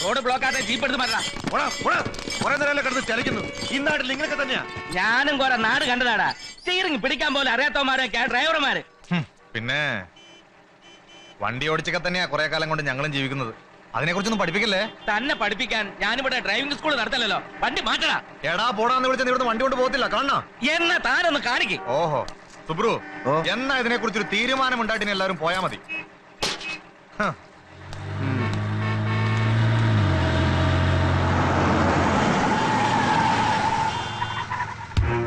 Road block ആകാതെ jeep എടുത്ത് മാറ്റാ. കുറെ നേരം കിടന്ന് ചലിക്കുന്നു. ഈ നാട്ടിൽ ഇങ്ങനെയൊക്കെ തന്നെയാ. ഞാനും കുറെ നാട് കണ്ടതാടാ. സ്റ്റീറിംഗ് പിടിക്കാൻ പോലെ അറിയാത്തവന്മാരൊക്കെ ഡ്രൈവർമാര്. പിന്നെ വണ്ടി ഓടിച്ചൊക്കെ തന്നെയാ കുറെ കാലം കൊണ്ട് ഞങ്ങളും ജീവിക്കുന്നത്. അതിനെ കുറിച്ചൊന്നും പഠിപ്പിക്കല്ലേ. തന്നെ പഠിപ്പിക്കാൻ ഞാനിവിടെ ഡ്രൈവിംഗ് സ്കൂൾ നടത്തല്ലോ. വണ്ടി മാറ്റടാ. എടാ പോടാന്ന് വിളിച്ചാൽ ഇവിടുന്ന് വണ്ടി കൊണ്ട് പോകത്തില്ല. കാണണോ? എന്നാ താനൊന്ന് കാണിക്ക്. ഓഹോ സുബ്രു, എന്നാ ഇതിനെ കുറിച്ചൊരു തീരുമാനം ഉണ്ടായിട്ട് എല്ലാവരും പോയാ മതി.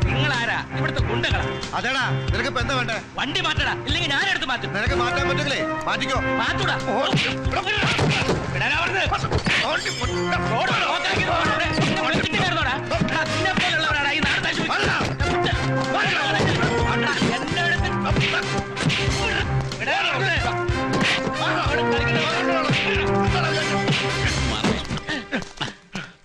നിങ്ങളാരാ? ഇവിടുത്തെ ഗുണ്ടകളാ. അതേടാ, നിനക്ക് ഇപ്പൊ എന്താ വേണ്ടേ? വണ്ടി മാറ്റടാ, ഇല്ലെങ്കിൽ ഞാനെടുത്ത് മാറ്റും. നിനക്ക് മാറ്റാൻ പറ്റില്ലേ? മാറ്റിക്കോ. മാറ്റൂടാ.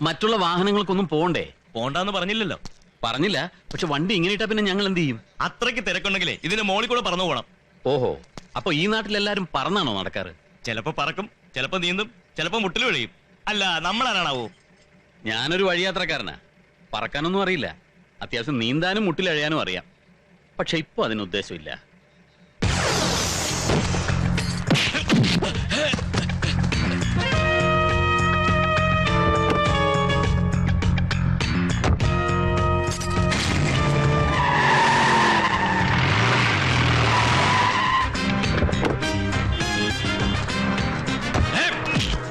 മറ്റുള്ള വാഹനങ്ങൾക്കൊന്നും പോണ്ടേ? പോണ്ടാന്ന് പറഞ്ഞില്ലല്ലോ. പറഞ്ഞില്ല, പക്ഷെ വണ്ടി ഇങ്ങനെ ഇട്ടാ പിന്നെ ഞങ്ങൾ എന്ത് ചെയ്യും? അത്രയ്ക്ക് തിരക്കുണ്ടെങ്കിലേ ഇതിന്റെ മോളിൽ കൂടെ പറന്നു പോകണം. ഓഹോ, അപ്പൊ ഈ നാട്ടിലെല്ലാരും പറന്നാണോ നടക്കാറ്? ചിലപ്പോ പറക്കും, ചിലപ്പോ നീന്തും, ചിലപ്പോ മുട്ടിൽ വിളിയും. അല്ല, നമ്മളാരാണാവോ? ഞാനൊരു വഴിയാത്രക്കാരനാ. പറക്കാനൊന്നും അറിയില്ല. അത്യാവശ്യം നീന്താനും മുട്ടിലഴയാനും അറിയാം. പക്ഷെ ഇപ്പൊ അതിന് ഉദ്ദേശമില്ല.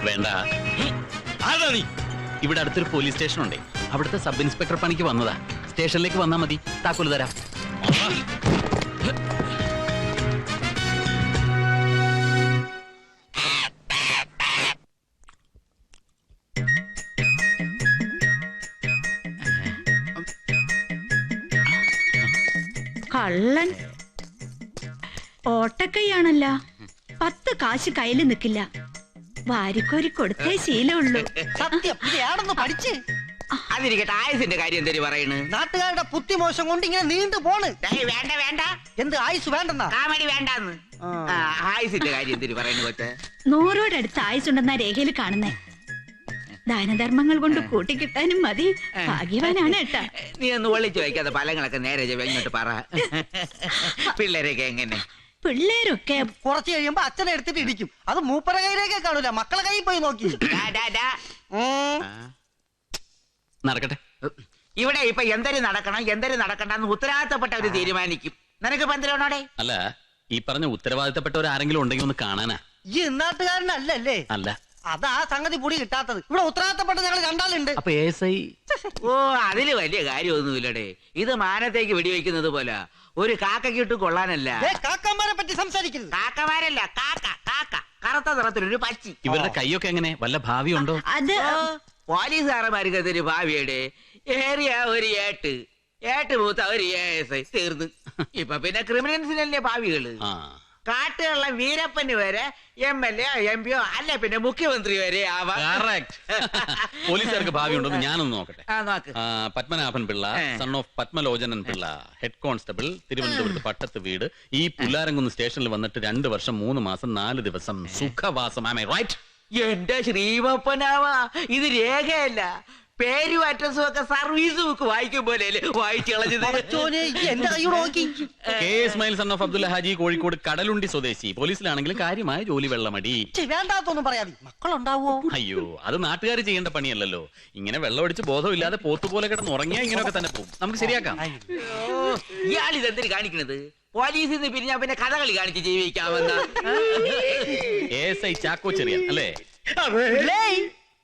വേണ്ട. ഇവിടെ അടുത്തൊരു പോലീസ് സ്റ്റേഷൻ ഉണ്ടേ. അവിടുത്തെ സബ് ഇൻസ്പെക്ടർ പണിക്ക് വന്നതാ. സ്റ്റേഷനിലേക്ക് വന്നാ മതി, താക്കോല് തരാം. കള്ളൻ ഓട്ടക്കൈയാണല്ല. 10 കാശ് കയ്യില് നിക്കില്ല. വാരിക്കോരി കൊടുത്തേ ശീലമുള്ളൂ. സത്യം, ഇതാണെന്ന് പഠിച്ച്. അതിരിക്കട്ടെ, ആയുസിന്റെ കാര്യം എന്തൊരു പറയണ്? നാട്ടുകാരുടെ ബുദ്ധിമോശം കൊണ്ട് ഇങ്ങനെ നീണ്ടു പോണ്. വേണ്ട വേണ്ട, എന്ത് ആയുസ് വേണ്ടെന്നാ? കാമഡി വേണ്ടാന്ന്. ആയുസിന്റെ കാര്യം എന്തൊരു പറയണു കൊച്ചെ? 100 അടുത്ത് ആയുസുണ്ടെന്നാ രേഖയിൽ കാണുന്നേ. ദാനധർമ്മങ്ങൾ കൊണ്ട് കൂട്ടിക്കിട്ടാനും മതി. ഭാഗ്യവാനാണ് ഏട്ടാ. നീ ഒന്ന് ഒളിച്ചു വയ്ക്കാതെ ഫലങ്ങളൊക്കെ നേരെ ഇങ്ങോട്ട് പറ. പിള്ളേരൊക്കെ എങ്ങനെ? പിള്ളേരൊക്കെ കുറച്ച് കഴിയുമ്പോ അച്ഛനെ എടുത്തിട്ട് ഇടിക്കും. അത് മൂപ്പര കയ്യിലേക്കേ കാണൂല, മക്കളെ കയ്യിൽ പോയി നോക്കി. നടക്കട്ടെ. ഇവിടെ ഇപ്പൊ എന്തൊരു നടക്കണം എന്തൊരു നടക്കണ്ടെന്ന് ഉത്തരവാദിത്തപ്പെട്ടവര് തീരുമാനിക്കും. നിനക്ക് പന്തിരണോടെ? അല്ല, ഈ പറഞ്ഞ ഉത്തരവാദിത്തപ്പെട്ടവർ ആരെങ്കിലും ഉണ്ടെങ്കിൽ ഒന്ന് കാണാനാ. ഈ നാട്ടുകാരനല്ലേ? അല്ല. അതാ സംഗതി പൊടി കിട്ടാത്തത്. ഇവിടെ ഉത്തരവാദിത്തപ്പെട്ട ഞങ്ങൾ രണ്ടാളുണ്ട്. അപ്പൊ ASI? ഓ, അതില് വലിയ കാര്യമൊന്നുമില്ലടേ. ഇത് മാനത്തേക്ക് വെടിവെക്കുന്നത് പോലെ. ഒരു കാക്കക്കിട്ട് കൊള്ളാനല്ല. കാക്കമാരെ പറ്റി സംസാരിക്കരുത്. കാക്കമാരല്ല, കാക്ക കാക്ക. കറുത്ത നിറത്തിലൊരു പച്ചി. ഇവരുടെ കൈയൊക്കെ എങ്ങനെ? വല്ല ഭാവിയുണ്ടോ? അത് പോലീസുകാരന്മാർക്ക് അതൊരു ഭാവിയുടെ ഏറിയ ഒരു ഏട്ട് മൂത്ത ഒരു ASI തീർന്നു. ഇപ്പൊ പിന്നെ ക്രിമിനൽസിനല്ലേ ഭാവികള്. കാട്ടുകള്ള വീരപ്പന് വരെ MLA MP അല്ലെ പിന്നെ മുഖ്യമന്ത്രി വരെ ആവാം. പോലീസുകാർക്ക് ഭാവിയുണ്ടോ? ഞാനൊന്ന് നോക്കട്ടെ. നോക്ക്. Padmanabhan Pillai, son of Padmalochanan Pillai, head constable, തിരുവനന്തപുരത്ത് പട്ടത്ത് വീട്. ഈ പുല്ലാരംകുന്ന് സ്റ്റേഷനിൽ വന്നിട്ട് 2 വർഷം 3 മാസം 4 ദിവസം സുഖവാസം. Am I right? എന്റെ ശ്രീമപ്പനാവാ, ഇത് രേഖയല്ല. പേരും അഡ്രസ്സും ഒക്കെ സർവീസ് ബുക്ക് വായിക്കും പോലെ വായിച്ചു കളഞ്ഞത്. എന്റെ കൈയോട് നോക്കി. K. Ismail son of Abdul Haji, Kozhikode Kadalundi സ്വദേശി. പോലീസിലാണെങ്കിലും കാര്യമായ ജോലി, വെള്ളമടി. വേണ്ടാത്തൊന്നും പറയാതെ. മക്കളുണ്ടാവോ? അയ്യോ, അത് നാട്ടുകാർ ചെയ്യേണ്ട പണിയല്ലല്ലോ. ഇങ്ങനെ വെള്ളമടിച്ച് ബോധമില്ലാതെ പോത്തുപോലെ കിടന്ന് ഉറങ്ങിയാ ഇങ്ങനെയൊക്കെ തന്നെ പോകും. നമുക്ക് ശരിയാക്കാം. ഇയാളിതെന്തിന് കാണിക്കണത്? പോലീസിൽ നിന്ന് പിരിഞ്ഞാ പിന്നെ കഥകളി കാണിച്ച് ജീവിക്കാമെന്ന. ASI ചാക്കോ ചെറിയാൻ അല്ലേ?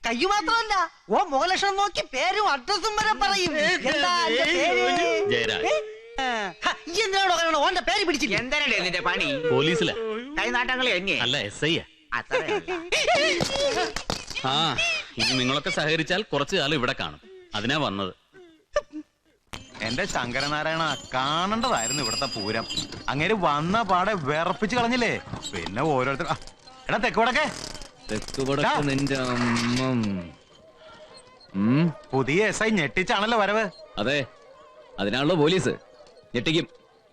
കയ്യു മാത്രമല്ല, ഓ മുഖലക്ഷണം നോക്കി പേരും അഡ്രസ്സും വരെ പറയും. ജയരാജ്. എന്തിനാണോ ഓന്റെ പേര് പിടിച്ചില്ല? എന്തരടേ നിന്റെ പണി? പോലീസിലാ. കൈനാട്ടങ്ങളെ എന്നെ അല്ല, SI. ആ, ഇനി നിങ്ങളൊക്കെ സഹകരിച്ചാൽ കുറച്ചു കാലം ഇവിടെ കാണും. അതിനാ വന്നത്. എന്റെ ശങ്കരനാരായണ, കാണേണ്ടതായിരുന്നു ഇവിടത്തെ പൂരം. അങ്ങനെ വന്ന പാടെ വിറപ്പിച്ച് കളഞ്ഞില്ലേ. പിന്നെ ഓരോരുത്തർ എടാ തെക്കുവടക്കെ പുതിയ SI ഞെട്ടിച്ചാണല്ലോ വരവ്. അതെ, അതിനാണല്ലോ പോലീസ്. ഞെട്ടിക്കും,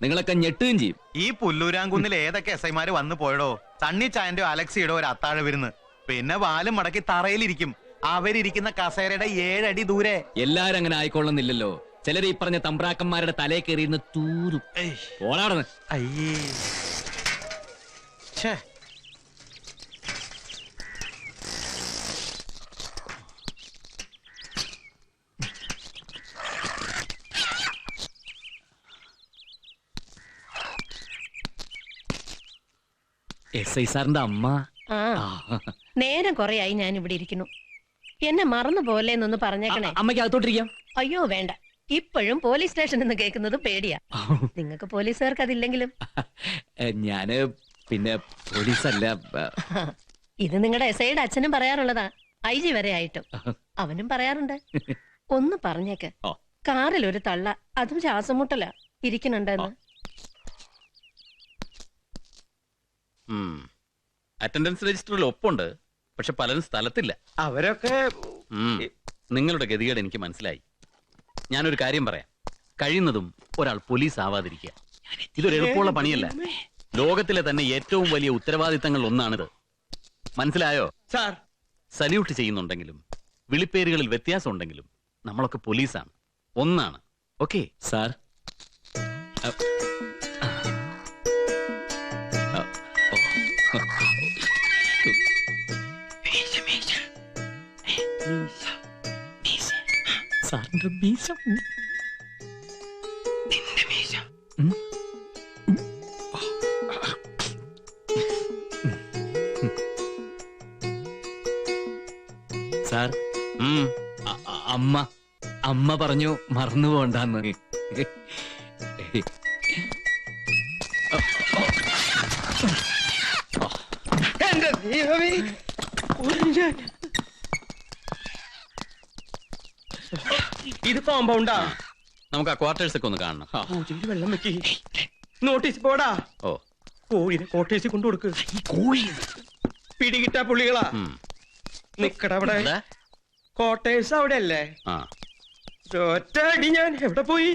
നിങ്ങളൊക്കെ ഞെട്ടുകയും ചെയ്യും. ഈ പുല്ലൂരാങ്കുന്നിൽ ഏതൊക്കെ SI മാര് വന്നു പോയടോ. സണ്ണി ചായന്റെയോ അലക്സിയുടെയോ ഒരു അത്താഴ വിരുന്ന്. പിന്നെ വാലും മടക്കി തറയിലിരിക്കും. അവരിയ്ക്കുന്ന കസേരയുടെ 7 അടി ദൂരെ. എല്ലാരും അങ്ങനെ ആയിക്കൊള്ളുന്നില്ലല്ലോ. ചിലർ ഈ പറഞ്ഞ തമ്പ്രാക്കന്മാരുടെ തലേ കയറിയിരുന്ന് തൂരും. ഓടാടന്ന് അയ്യേ. ഛേ. എസ് ഐ സാറിന്റെ അമ്മ. നേരം കൊറേയായി ഞാൻ ഇവിടെ ഇരിക്കുന്നു. എന്നെ മറന്നു പോലെന്നൊന്ന് പറഞ്ഞേക്കണേ. അമ്മയ്ക്ക് അകത്തോട്ടിരിക്കാം. അയ്യോ വേണ്ട, ഇപ്പോഴും പോലീസ് സ്റ്റേഷൻ എന്ന് കേൾക്കുന്നത് പേടിയാ. നിങ്ങൾക്ക് പോലീസുകാർക്ക് അതില്ലെങ്കിലും. ഞാന് പിന്നെ പോലീസല്ല. ഇത് നിങ്ങളുടെ എസ് ഐയുടെ അച്ഛനും പറയാറുള്ളതാ, IG വരെ ആയിട്ടും. അവനും പറയാറുണ്ട്. ഒന്ന് പറഞ്ഞേക്ക്, കാറിൽ ഒരു തള്ള, അതും ശ്വാസം മുട്ടല ഇരിക്കുന്നുണ്ടെന്ന്. അറ്റൻഡൻസ് രജിസ്റ്ററിൽ ഒപ്പുണ്ട്, പക്ഷെ പലരും സ്ഥലത്തില്ല. അവരൊക്കെ നിങ്ങളുടെ ഗതികേട് എനിക്ക് മനസ്സിലായി. ഞാനൊരു കാര്യം പറയാം, കഴിയുന്നതും ഒരാൾ പോലീസ് ആവാതിരിക്കുക. ഇതൊരു എളുപ്പമുള്ള പണിയല്ല. ലോകത്തിലെ തന്നെ ഏറ്റവും വലിയ ഉത്തരവാദിത്തങ്ങൾ ഒന്നാണിത്. മനസ്സിലായോ സാർ? സല്യൂട്ട് ചെയ്യുന്നുണ്ടെങ്കിലും വിളിപ്പേരുകളിൽ വ്യത്യാസം ഉണ്ടെങ്കിലും നമ്മളൊക്കെ പോലീസാണ്, ഒന്നാണ്. Okay sir? സാറിന്റെ മീശ. സാർ, അമ്മ പറഞ്ഞു മറന്നു പോണ്ടെന്ന്. എന്റെ ദൈവമേ, ഇത് കോമ്പൗണ്ടാ? നമുക്ക് ആ ക്വാർട്ടേഴ്സ് ഒക്കെ ഒന്ന് കാണണം. വെള്ളം വെക്കി. നോട്ടീസ് പോടാ. ഓ, കോഴിനെ കോട്ടേഴ്സിൽ കൊണ്ടുകൊടുക്ക്. പിടികിട്ടാ പുള്ളികളാ. നിക്കട അവിടെ. കോട്ടേഴ്സ് അവിടെ അല്ലേ? ഒറ്റ അടി ഞാൻ എവിടെ പോയി?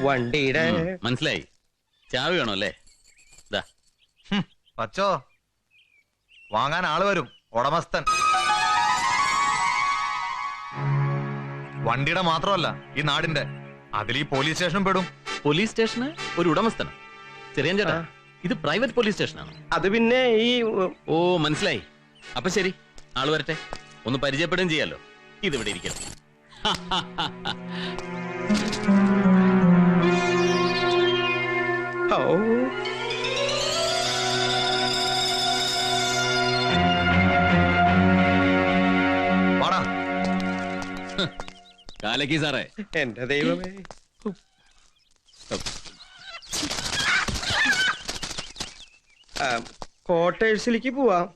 വണ്ടിയുടെ മനസ്സിലായി. ചാവി വേണോ അല്ലേ? പച്ചോ, വാങ്ങാൻ ആള് വരും, ഉടമസ്ഥൻ. വണ്ടിയുടെ മാത്രമല്ല, ഈ നാടിന്റെ. അതിൽ ഈ പോലീസ് സ്റ്റേഷനും പെടും. പോലീസ് സ്റ്റേഷന് ഒരു ഉടമസ്ഥനം? ചെറിയ ചേട്ടാ, ഇത് പ്രൈവറ്റ് പോലീസ് സ്റ്റേഷനാണ്. അത് പിന്നെ ഈ ഓ, മനസ്സിലായി. അപ്പൊ ശരി, ആള് വരട്ടെ, ഒന്ന് പരിചയപ്പെടുകയും ചെയ്യാലോ. ഇതിവിടെ ഇരിക്കട്ടെ. കാലക്കി സാറേ. എന്റെ ദൈവമേ, ക്വാർട്ടേഴ്സിലേക്ക് പോവാം.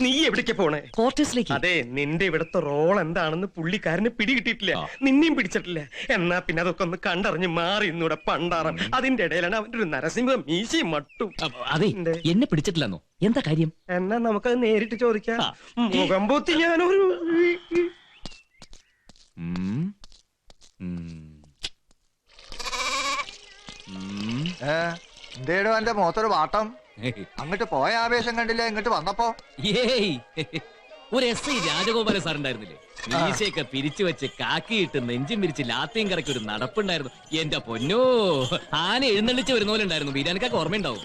നീ എവിടേക്ക് പോണേ? ക്വാർട്ടേഴ്സിലേക്ക്. അതെ, നിന്റെ ഇവിടുത്തെ റോൾ എന്താണെന്ന് പുള്ളിക്കാരന് പിടികിട്ടിട്ടില്ല, നിന്നെയും പിടിച്ചിട്ടില്ല. എന്നാ പിന്നെ അതൊക്കെ ഒന്ന് കണ്ടറിഞ്ഞ് മാറി ഇന്നൂടെ പണ്ടാറം. അതിന്റെ ഇടയിലാണ് അവന്റെ ഒരു നരസിംഹ മീശയും മട്ടും. അതെ, എന്നെ പിടിച്ചിട്ടില്ലെന്നോ? എന്താ കാര്യം? എന്നാ നമുക്കത് നേരിട്ട് ചോദിക്കാം. മുഖം പൂത്തി ഞാനൊരു എന്തേടോ എന്റെ മുഖത്തൊരു വാട്ടം? അങ്ങോട്ട് പോയ ആവേശം കണ്ടില്ല, ഇങ്ങോട്ട് വന്നപ്പോ. ഏയ്, ഒരു SI രാജഗോപാല സാർ ഉണ്ടായിരുന്നില്ലേ? മീശയൊക്കെ പിരിച്ചു വെച്ച് കാക്കിയിട്ട് നെഞ്ചും പിരിച്ച് ലാത്തിയും കറക്കി ഒരു നടപ്പുണ്ടായിരുന്നു. എന്റെ പൊന്നോ, ആന എഴുന്നള്ളിച്ച് വരുന്ന പോലെ ഉണ്ടായിരുന്നു. ബീരാനൊക്കെ ഓർമ്മയുണ്ടാവും.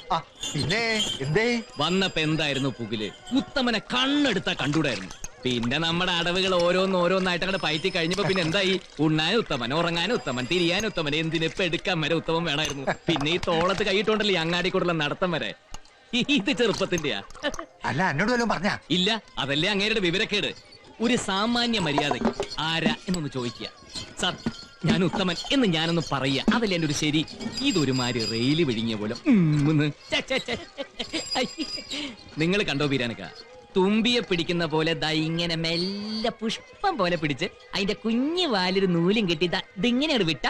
പിന്നെ എന്തേ വന്നപ്പോ എന്തായിരുന്നു പുകില്? ഉത്തമനെ കണ്ണെടുത്താ കണ്ടൂടായിരുന്നു. പിന്നെ നമ്മുടെ അടവുകൾ ഓരോന്നായിട്ട് അങ്ങോട്ട് പയറ്റി കഴിഞ്ഞപ്പോ പിന്നെ എന്തായി? ഉണ്ണാൻ ഉത്തമൻ, ഉറങ്ങാൻ ഉത്തമൻ, തിരിയാൻ ഉത്തമൻ, എന്തിനിപ്പോ എടുക്കാൻ വരെ ഉത്തമൻ വേണമായിരുന്നു. പിന്നെ ഈ തോളത്ത് കൈയിട്ടുണ്ടല്ലോ അങ്ങാടി കൂടുള്ള നടത്തം വരെ. ഇത് ചെറുപ്പത്തിന്റെയാ? അല്ല, എന്നോട് വല്ലതും പറഞ്ഞാ? ഇല്ല, അതല്ലേ അങ്ങേരുടെ വിവരക്കേട്. ഒരു സാമാന്യ മര്യാദയ്ക്ക് ആരാ എന്നൊന്ന് ചോദിക്കുക. സാർ, ഞാൻ ഉത്തമൻ എന്ന് ഞാനൊന്ന് പറയുക, അതല്ലേ എന്റെ ഒരു ശരി. ഇതൊരുമാതിരി റെയില് വിഴിഞ്ഞ പോലെ. നിങ്ങൾ കണ്ടോ ബീരാനക്ക? തുമ്പിയെ പിടിക്കുന്ന പോലെ ദാ ഇങ്ങനെ മെല്ലെ പുഷ്പം പോലെ പിടിച്ച് അതിന്റെ കുഞ്ഞു വാലൊരു നൂലും കെട്ടി ഇതിങ്ങനെയാണ് വിട്ട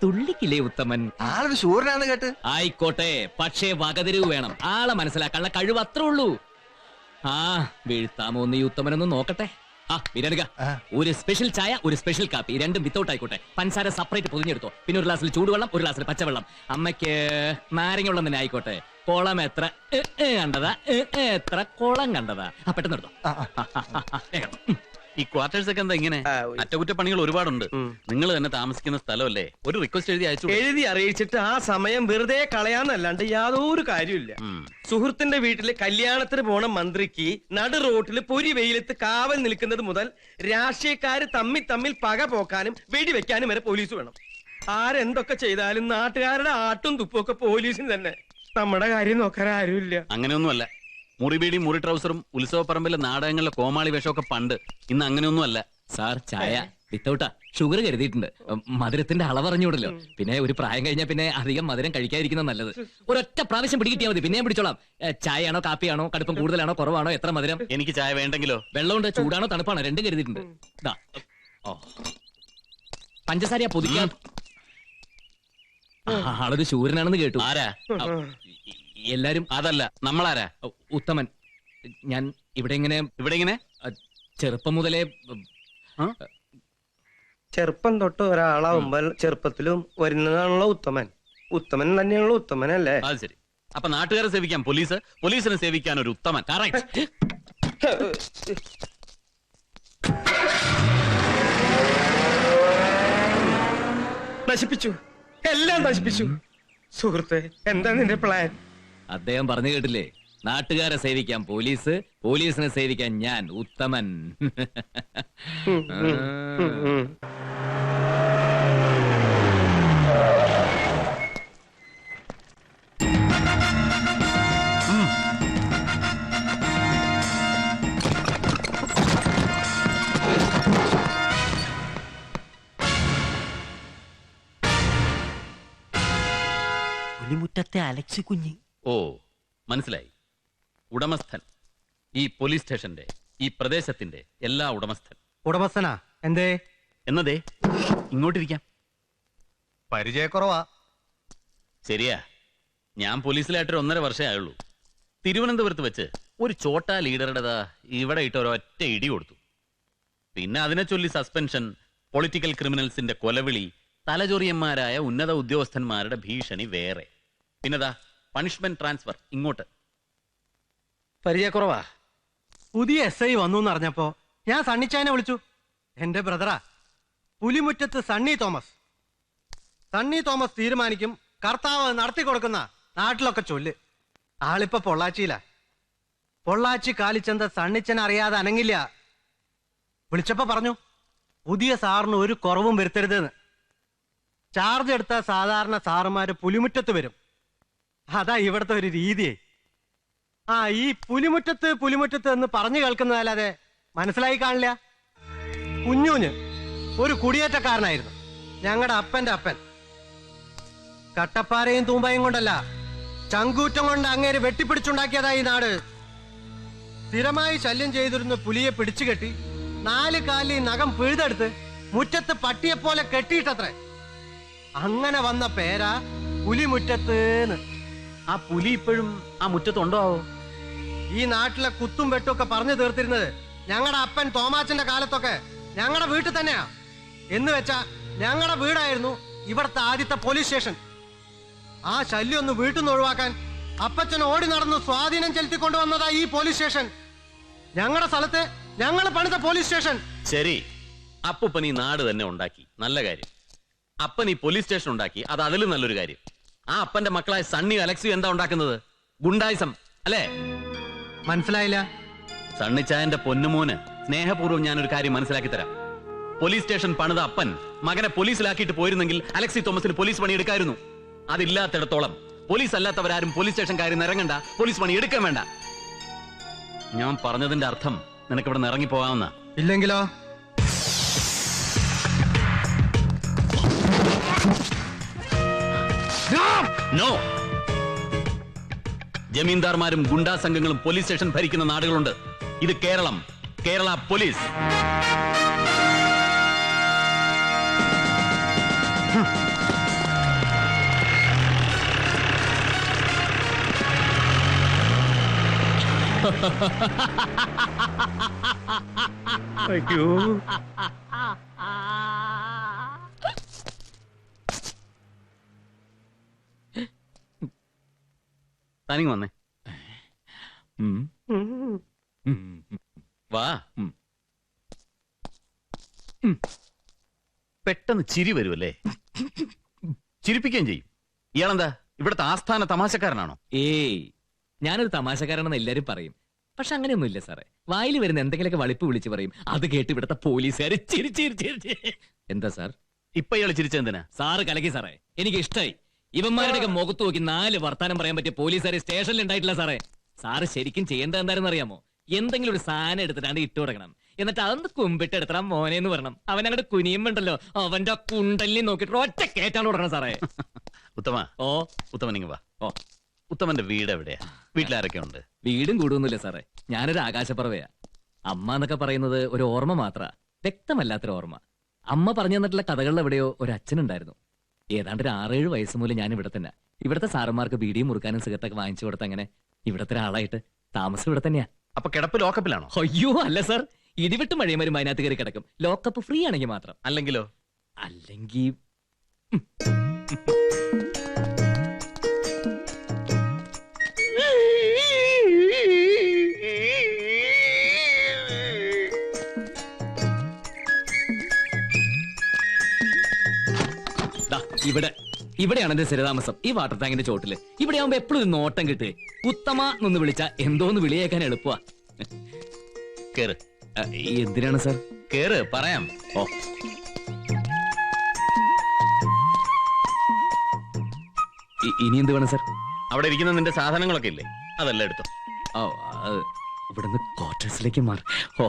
തുള്ളിക്കില്ല. ശൂരനല്ലേ ഉത്തമൻ? ആളൊരു ശൂരനാന്ന് കേട്ട്. ആയിക്കോട്ടെ, പക്ഷേ വകതിരിവ് വേണം. ആളെ മനസ്സിലാക്കാനുള്ള കഴിവ് അത്രേ ഉള്ളൂ. ആ വീഴ്ത്താമോ നീ ഉത്തമനൊന്ന് നോക്കട്ടെ. ആ ബിരിയാണിക, ഒരു സ്പെഷ്യൽ ചായ, ഒരു സ്പെഷ്യൽ കാപ്പി, രണ്ടും വിത്തൗട്ട് ആയിക്കോട്ടെ. പഞ്ചസാര സെപ്പറേറ്റ് പൊതിഞ്ഞെടുത്തോ. പിന്നെ ഒരു ഗ്ലാസ്സിൽ ചൂടുവെള്ളം, ഒരു ഗ്ലാസ്സിൽ പച്ചവെള്ളം. അമ്മയ്ക്ക് നാരങ്ങ വെള്ളം തന്നെ ആയിക്കോട്ടെ. കുളം എത്ര കണ്ടതാ, എത്ര കുളം കണ്ടതാ. പെട്ടെന്ന് എടുത്തോ. ഈ ക്വാർട്ടേഴ്സ് ഒക്കെ എന്താ ഇങ്ങനെ? അറ്റകുറ്റപ്പണികൾ ഒരുപാടുണ്ട്. നിങ്ങൾ തന്നെ താമസിക്കുന്ന സ്ഥലമല്ലേ? ഒരു റിക്വസ്റ്റ് എഴുതി അയച്ചു. എഴുതി അറിയിച്ചിട്ട് ആ സമയം വെറുതെ കളയാന്നല്ലാണ്ട് യാതൊരു കാര്യമില്ല. സുഹൃത്തിന്റെ വീട്ടില് കല്യാണത്തിന് പോണ മന്ത്രിക്ക് നടു റോട്ടില് പൊരി വെയിലത്ത് കാവൽ നിൽക്കുന്നത് മുതൽ രാഷ്ട്രീയക്കാര് തമ്മിൽ പക പോക്കാനും വെടിവെക്കാനും വരെ പോലീസ് വേണം. ആരെന്തൊക്കെ ചെയ്താലും നാട്ടുകാരുടെ ആട്ടും തുപ്പും ഒക്കെ പോലീസിന് തന്നെ. നമ്മുടെ കാര്യം നോക്കാൻ ആരുമില്ല. അങ്ങനെയൊന്നുമല്ല. മുറിബീടി, മുറി ട്രൗസറും ഉത്സവപ്പറമ്പിലെ നാടകങ്ങളിലെ കോമാളി വേഷമൊക്കെ പണ്ട്. ഇന്ന് അങ്ങനെയൊന്നും അല്ല. സാർ ചായ വിത്തൗട്ടാ. ഷുഗർ കരുതിയിട്ടുണ്ട്. മധുരത്തിന്റെ അളവറിഞ്ഞൂടല്ലോ. പിന്നെ ഒരു പ്രായം കഴിഞ്ഞാൽ പിന്നെ അധികം മധുരം കഴിക്കാതിരിക്കുന്നത് നല്ലത്. ഒരൊറ്റ പ്രാവശ്യം പിടികിട്ടിയാൽ മതി, പിന്നെ ഞാൻ പിടിച്ചോളാം. ചായയാണോ കാപ്പിയാണോ, കടുപ്പം കൂടുതലാണോ കുറവാണോ, എത്ര മധുരം? എനിക്ക് ചായ വേണ്ടെങ്കിലോ? വെള്ളമുണ്ട്, ചൂടാണോ തണുപ്പാണോ, രണ്ടും കരുതിയിട്ടുണ്ട്. പഞ്ചസാരയാ പൊതിക്കാൻ. ആളൊരു ശൂരനാണെന്ന് കേട്ടു. ആരാ? എല്ലാരും അതല്ല, നമ്മളാരാ? ഉത്തമൻ. ഞാൻ ഇവിടെ ഇങ്ങനെ ചെറുപ്പം മുതലേ ചെറുപ്പം തൊട്ട് ഒരാളാവുമ്പോൾ ചെറുപ്പത്തിലും വരുന്നതാണല്ലോ ഉത്തമൻ. ഉത്തമൻ തന്നെയാണല്ലോ ഉത്തമനല്ലേ? അത് ശരി. അപ്പൊ നാട്ടുകാരെ സേവിക്കാൻ പോലീസ്, പോലീസിനെ സേവിക്കാൻ ഒരു ഉത്തമൻ. കറക്റ്റ്. നശിപ്പിച്ചു, എല്ലാം നശിപ്പിച്ചു. സുഹൃത്തെ, എന്താ നിന്റെ പ്ലാൻ? അദ്ദേഹം പറഞ്ഞു കേട്ടില്ലേ, നാട്ടുകാരെ സേവിക്കാൻ പോലീസ്, പോലീസിനെ സേവിക്കാൻ ഞാൻ ഉത്തമൻ. പുലിമുറ്റത്തെ അലക്സി കുഞ്ഞ്. ഓ, മനസ്സിലായി. ഉടമസ്ഥൻ. ഈ പോലീസ് സ്റ്റേഷന്റെ, ഈ പ്രദേശത്തിന്റെ എല്ലാ ഉടമസ്ഥൻ. ഉടമസ്ഥനാ? എന്തേ? എന്നതേ ഇങ്ങോട്ടിരിക്കാം. പരിചയക്കുറവാ. ശരിയാ. ഞാൻ പോലീസിലായിട്ടൊരു 1.5 വർഷമേ ആയുള്ളൂ. തിരുവനന്തപുരത്ത് വെച്ച് ഒരു ചോട്ടാ ലീഡറുടേതാ ഇവിടെ ഇട്ട് ഒരൊറ്റ ഇടി കൊടുത്തു. പിന്നെ അതിനെ ചൊല്ലി സസ്പെൻഷൻ, പൊളിറ്റിക്കൽ ക്രിമിനൽസിന്റെ കൊലവിളി, തലചൊറിയന്മാരായ ഉന്നത ഉദ്യോഗസ്ഥന്മാരുടെ ഭീഷണി വേറെ. പിന്നെതാ പണിഷ്മെന്റ് ട്രാൻസ്ഫർ ഇങ്ങോട്ട്. പരിചയക്കുറവാ. പുതിയ SI വന്നു എന്നറിഞ്ഞപ്പോ ഞാൻ സണ്ണിച്ചായനെ വിളിച്ചു. എന്റെ ബ്രദറാ, പുലിമുറ്റത്ത് സണ്ണി തോമസ്. സണ്ണി തോമസ് തീരുമാനിക്കും, കർത്താവ് നടത്തി കൊടുക്കുന്ന നാട്ടിലൊക്കെ ചൊല്ല്. ആളിപ്പോ പൊള്ളാച്ചിയിലാ. പൊള്ളാച്ചി കാലിച്ചന്ത സണ്ണിച്ചൻ അറിയാതെ അനങ്ങില്ല. വിളിച്ചപ്പോ പറഞ്ഞു, പുതിയ സാറിന് ഒരു കുറവും വരുത്തരുതെന്ന്. ചാർജ് എടുത്ത സാധാരണ സാറുമാര് പുലിമുറ്റത്ത് വരും. അതാ ഇവിടുത്തെ ഒരു രീതിയെ. ഈ പുലിമുറ്റത്ത് എന്ന് പറഞ്ഞു കേൾക്കുന്നതല്ലാതെ മനസ്സിലായി കാണില്ല. കുഞ്ഞൂഞ്ഞ് ഒരു കുടിയേറ്റക്കാരനായിരുന്നു, ഞങ്ങളുടെ അപ്പന്റെ അപ്പൻ. കട്ടപ്പാറയും തൂമ്പയും കൊണ്ടല്ല, ചങ്കൂറ്റം കൊണ്ട് അങ്ങേര് വെട്ടിപ്പിടിച്ചുണ്ടാക്കിയതാ ഈ നാട്. സ്ഥിരമായി ശല്യം ചെയ്തിരുന്ന പുലിയെ പിടിച്ചുകെട്ടി 4 കാലിൽ നഖം പിഴുതെടുത്ത് മുറ്റത്ത് പട്ടിയെപ്പോലെ കെട്ടിയിട്ടത്രേ. അങ്ങനെ വന്ന പേരാ പുലിമുറ്റത്ത്. ആ പുലി ഇപ്പോഴും ആ മുറ്റത്തുണ്ടോ? ഈ നാട്ടിലെ കുത്തും വെട്ടുമൊക്കെ പറഞ്ഞു തീർത്തിരുന്നത് ഞങ്ങളുടെ അപ്പൻ തോമാച്ചന്റെ കാലത്തൊക്കെ ഞങ്ങളുടെ വീട്ടിൽ തന്നെയാ. എന്ന് വെച്ചാ ഞങ്ങളുടെ വീടായിരുന്നു ഇവിടുത്തെ ആദ്യത്തെ പോലീസ് സ്റ്റേഷൻ. ആ ശല്യം ഒന്ന് വീട്ടിൽ നിന്ന് ഒഴിവാക്കാൻ അപ്പച്ചൻ ഓടി നടന്ന് സ്വാധീനം ചെലുത്തിക്കൊണ്ടുവന്നതാ ഈ പോലീസ് സ്റ്റേഷൻ. ഞങ്ങളുടെ സ്ഥലത്ത് ഞങ്ങൾ പണിത പോലീസ് സ്റ്റേഷൻ. ശരി, അപ്പൻ ഈ നാട് തന്നെ ഉണ്ടാക്കി, നല്ല കാര്യം. അപ്പൻ ഈ പോലീസ് സ്റ്റേഷൻ ഉണ്ടാക്കി, അത് അതിലും നല്ലൊരു കാര്യം. ആ അപ്പന്റെ മക്കളായ സണ്ണി അലക്സിയും എന്താ ഉണ്ടാക്കുന്നത്? ഗുണ്ടായിസം അല്ലേ? മനസ്സിലായില്ല. സണ്ണിച്ചായന്റെ പൊന്നുമോന് സ്നേഹപൂർവ്വം ഞാനൊരു കാര്യം മനസ്സിലാക്കി തരാം. പോലീസ് സ്റ്റേഷൻ പണിത അപ്പൻ മകനെ പോലീസിലാക്കിയിട്ട് പോയിരുന്നെങ്കിൽ അലക്സി തോമസിന് പോലീസ് പണി എടുക്കായിരുന്നു. അതില്ലാത്തിടത്തോളം പോലീസ് അല്ലാത്തവരാരും പോലീസ് സ്റ്റേഷൻ കാര്യം ഇറങ്ങണ്ട, പോലീസ് പണി എടുക്കാൻ വേണ്ട. ഞാൻ പറഞ്ഞതിന്റെ അർത്ഥം നിനക്ക് ഇവിടെ നിന്ന് ഇറങ്ങിപ്പോകാവുന്ന. ഇല്ലെങ്കിലോ? നോ. ജമീന്ദാർമാരും ഗുണ്ടാ സംഘങ്ങളും പോലീസ് സ്റ്റേഷൻ ഭരിക്കുന്ന നാടുകളുണ്ട്. ഇത് കേരളം, കേരള പോലീസ്. അയ്യോ താനിങ് വന്നേ. വാ. പെട്ടെന്ന് ചിരി വരുമല്ലേ? ചിരിപ്പിക്കുകയും ചെയ്യും. ഇയാളെന്താ ഇവിടുത്തെ ആസ്ഥാന തമാശക്കാരനാണോ? ഏയ്, ഞാനൊരു തമാശക്കാരനെന്ന് എല്ലാരും പറയും. പക്ഷെ അങ്ങനെയൊന്നുമില്ല സാറേ. വായിൽ വരുന്ന എന്തെങ്കിലുമൊക്കെ വളിപ്പ് വിളിച്ച് പറയും. അത് കേട്ട് ഇവിടുത്തെ പോലീസുകാർ ചിരി ചിരി ചിരി. എന്താ സാർ ഇപ്പൊ ഇയാൾ ചിരിച്ചെന്തിനാ? സാറ് കലക്കി സാറേ. എനിക്ക് ഇഷ്ടായി. ഇവന്മാരുടെയൊക്കെ മുഖത്ത് നോക്കി 4 വർത്താനം പറയാൻ പറ്റിയ പോലീസുകാരെ സ്റ്റേഷനിൽ ഉണ്ടായിട്ടില്ല സാറേ. സാറ് ശരിക്കും ചെയ്യേണ്ടത് എന്താണെന്ന് അറിയാമോ? എന്തെങ്കിലും ഒരു സാധനം എടുത്തിട്ടാണ്ട് ഇട്ട് കൊടുക്കണം. എന്നിട്ട് അതൊന്ന് കുമ്പിട്ട് എടുത്തണം മോനെ എന്ന് പറയണം. അവൻ അങ്ങോട്ട് കുനിയുമ്പോണ്ടല്ലോ അവന്റെ കുണ്ടലിനെ നോക്കിട്ട് ഒറ്റ കേറ്റാണ് കൊടുക്കണം സാറേ. ഉത്തമ. ഓ ഉത്തമൻ ഇങ്ങ് വാ. ഓ, ഉത്തമന്റെ വീട് എവിടെയാ? വീട്ടിലാരൊക്കെ ഉണ്ട്? വീടും കൂടുന്നില്ല സാറേ. ഞാനൊരു ആകാശപ്പറവയാ. അമ്മ എന്നൊക്കെ പറയുന്നത് ഒരു ഓർമ്മ മാത്ര, വ്യക്തമല്ലാത്തൊരു ഓർമ്മ. അമ്മ പറഞ്ഞു തന്നിട്ടുള്ള കഥകളിൽ എവിടെയോ ഒരു അച്ഛനുണ്ടായിരുന്നു. ഏതാണ്ട് ഒരു 6-7 വയസ്സ് മുതൽ ഞാൻ ഇവിടെ തന്നെ. ഇവിടുത്തെ സാറന്മാർക്ക് ബീഡിയും മുറുക്കാനും സിഗരറ്റൊക്കെ വാങ്ങിച്ചു കൊടുത്ത അങ്ങനെ ഇവിടത്തെ ഒരാളായിട്ട് താമസം ഇവിടെ തന്നെയാ. അപ്പൊ കിടപ്പ് ലോക്കപ്പിലാണോ? അയ്യോ അല്ല സാർ, ഇടിവിട്ട് മഴയും വരും അതിനകത്ത് കയറി കിടക്കും. ലോക്കപ്പ് ഫ്രീ ആണെങ്കിൽ മാത്രം. അല്ലെങ്കിലോ? അല്ലെങ്കിൽ ഇവിടെയാണ് എന്റെ സ്ഥിരതാമസം. ഈ വാട്ടർ ടാങ്കിന്റെ ചോട്ടില്. ഇവിടെ ആവുമ്പോ എപ്പോഴും ഒരു നോട്ടം കിട്ടേ. ഉത്തമ എന്നൊന്ന് വിളിച്ചാ എന്തോന്ന് വിളിയേക്കാൻ എളുപ്പമാ. കേറ്. എന്തിനാണ് സാർ? കേറ്, പറയാം. ഓ, ഇനി എന്ത് വേണം സാർ? അവിടെ ഇരിക്കുന്ന നിന്റെ സാധനങ്ങളൊക്കെ ഇല്ലേ, അതെല്ലാം എടുത്തോ. ഓ, ഇവിടുന്ന് ക്വാർട്ടേഴ്സിലേക്ക് മാറി. ഓ,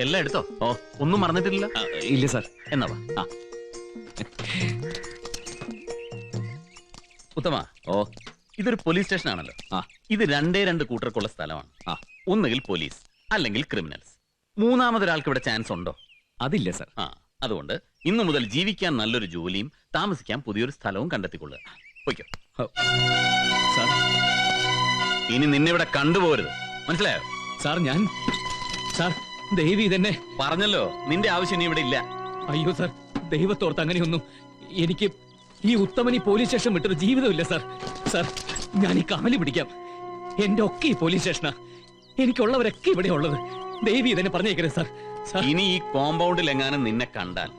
എല്ലാം എടുത്തോ? ഓ, ഒന്നും മറന്നിട്ടില്ല? ഇല്ല സാർ. എന്നാ വാ. ഉത്തമ. ഓ, ഇതൊരു പോലീസ് സ്റ്റേഷൻ ആണല്ലോ. ഇത് 2 കൂട്ടർക്കുള്ള സ്ഥലമാണ്. ഒന്നുകിൽ പോലീസ് അല്ലെങ്കിൽ ക്രിമിനൽസ്. മൂന്നാമതൊരാൾക്ക് ഇവിടെ ചാൻസ് ഉണ്ടോ? അതില്ല സാർ. അതുകൊണ്ട് ഇന്നു മുതൽ ജീവിക്കാൻ നല്ലൊരു ജോലിയും താമസിക്കാൻ പുതിയൊരു സ്ഥലവും കണ്ടെത്തിക്കൊള്ളുക. പോയിക്കോ സാർ. ഇനി നിന്നിവിടെ കണ്ടുപോകരുത്, മനസ്സിലായോ? സാർ ഞാൻ സാർ ദൈവം ഇതെന്നെ പറഞ്ഞല്ലോ, നിന്റെ ആവശ്യം ഇനി ഇവിടെ ഇല്ല. അയ്യോ സാർ, ദൈവത്തോർത്ത് അങ്ങനെയൊന്നും. എനിക്ക് ഈ ഉത്തമനി പോലീസ് സ്റ്റേഷൻ വിട്ടൊരു ജീവിതമില്ല സാർ. സാർ, ഞാൻ ഈ കമലി പിടിക്കാം. എന്റെ ഒക്കെ ഈ പോലീസ് സ്റ്റേഷനാ. എനിക്കുള്ളവരൊക്കെ ഇവിടെ ഉള്ളത്. ദൈവം ഇതെന്നെ പറഞ്ഞേക്കരുത് സാർ. ഇനി ഈ കോമ്പൗണ്ടിൽ എങ്ങാനും നിന്നെ കണ്ടാൽ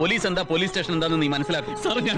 പോലീസ് എന്താ, പോലീസ് സ്റ്റേഷൻ എന്താന്ന് നീ മനസ്സിലാക്കും. സാർ, ഞാൻ